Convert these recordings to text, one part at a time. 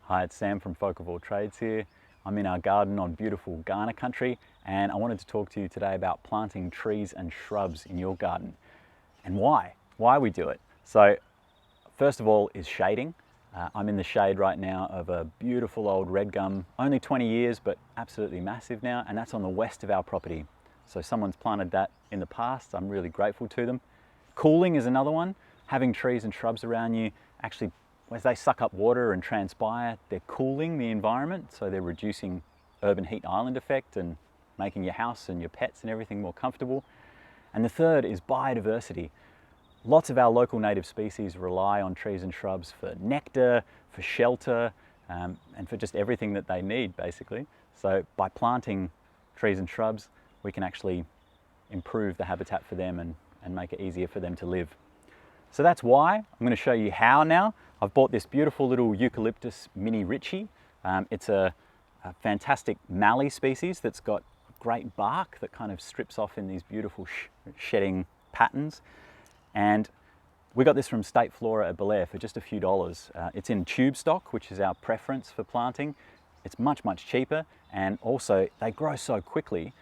Hi, it's Sam from Folk of All Trades here. I'm in our garden on beautiful Kaurna country, and I wanted to talk to you today about planting trees and shrubs in your garden and why we do it. So first of all is shading. I'm in the shade right now of a beautiful old red gum, only 20 years but absolutely massive now, and that's on the west of our property. So someone's planted that in the past. I'm really grateful to them. Cooling is another one. Having trees and shrubs around you, actually as they suck up water and transpire, they're cooling the environment, so they're reducing urban heat island effect and making your house and your pets and everything more comfortable. And the third is biodiversity. Lots of our local native species rely on trees and shrubs for nectar, for shelter, and for just everything that they need, basically. So by planting trees and shrubs, we can actually improve the habitat for them and make it easier for them to live. So that's why. I'm going to show you how now. I've bought this beautiful little Eucalyptus mini Ritchie. It's a fantastic mallee species that's got great bark that kind of strips off in these beautiful shedding patterns. And we got this from State Flora at Belair for just a few dollars. It's in tube stock, which is our preference for planting. It's much, much cheaper, and also they grow so quickly,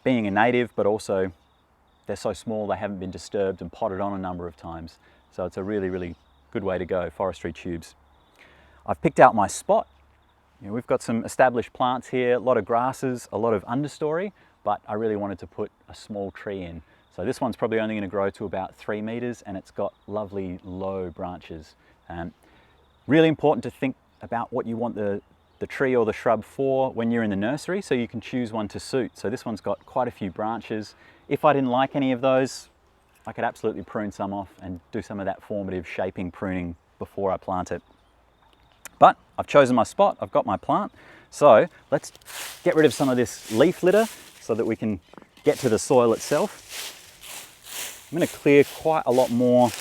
being a native, but also they're so small they haven't been disturbed and potted on a number of times. So it's a really, really good way to go, forestry tubes. I've picked out my spot. We've got some established plants here, a lot of grasses, a lot of understory, but I really wanted to put a small tree in. So this one's probably only going to grow to about 3 meters, and it's got lovely low branches. Really important to think about what you want the tree or the shrub for when you're in the nursery, so you can choose one to suit. So this one's got quite a few branches. If I didn't like any of those, I could absolutely prune some off and do some of that formative shaping pruning before I plant it. But I've chosen my spot, I've got my plant. So let's get rid of some of this leaf litter so that we can get to the soil itself. I'm going to clear quite a lot more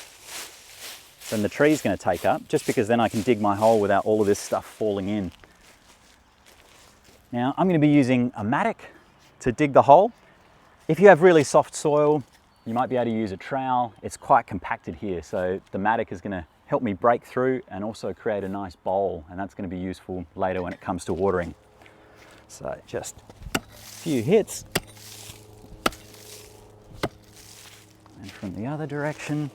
than the tree's going to take up, just because then I can dig my hole without all of this stuff falling in. Now I'm going to be using a mattock to dig the hole. If you have really soft soil, you might be able to use a trowel. It's quite compacted here, so the mattock is going to help me break through and also create a nice bowl, and that's going to be useful later when it comes to watering. So just a few hits. And from the other direction.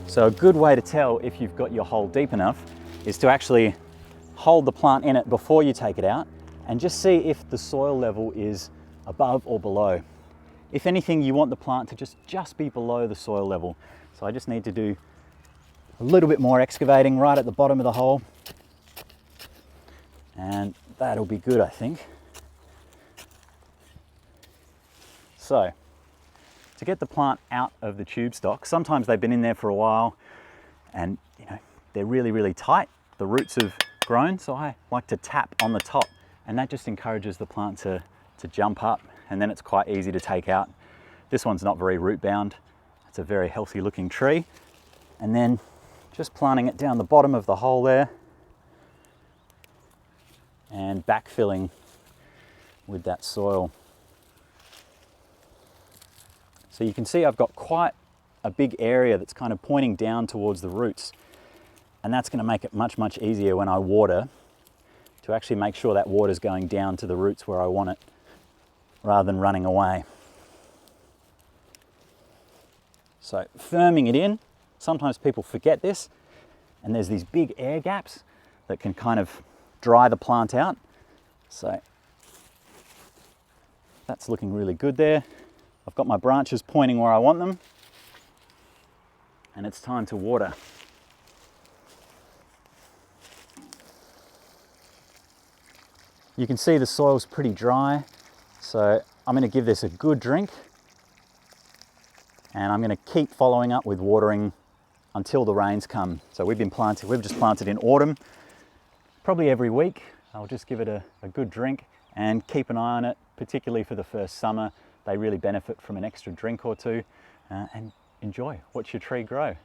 So a good way to tell if you've got your hole deep enough is to actually hold the plant in it before you take it out and just see if the soil level is above or below. If anything, you want the plant to just be below the soil level. So I just need to do a little bit more excavating right at the bottom of the hole, and that'll be good, I think. So to get the plant out of the tube stock, sometimes they've been in there for a while and they're really, really tight. The roots have grown, so I like to tap on the top, and that just encourages the plant to jump up, and then it's quite easy to take out. This one's not very root bound. It's a very healthy looking tree. And then just planting it down the bottom of the hole there and backfilling with that soil. So you can see I've got quite a big area that's kind of pointing down towards the roots, and that's going to make it much, much easier when I water to actually make sure that water's going down to the roots where I want it rather than running away. So firming it in, sometimes people forget this, and there's these big air gaps that can kind of dry the plant out. So that's looking really good there. I've got my branches pointing where I want them, and it's time to water. You can see the soil's pretty dry, so I'm going to give this a good drink, and I'm going to keep following up with watering until the rains come. So we've just planted in autumn, probably every week. I'll just give it a good drink and keep an eye on it, particularly for the first summer. They really benefit from an extra drink or two, and enjoy, watch your tree grow.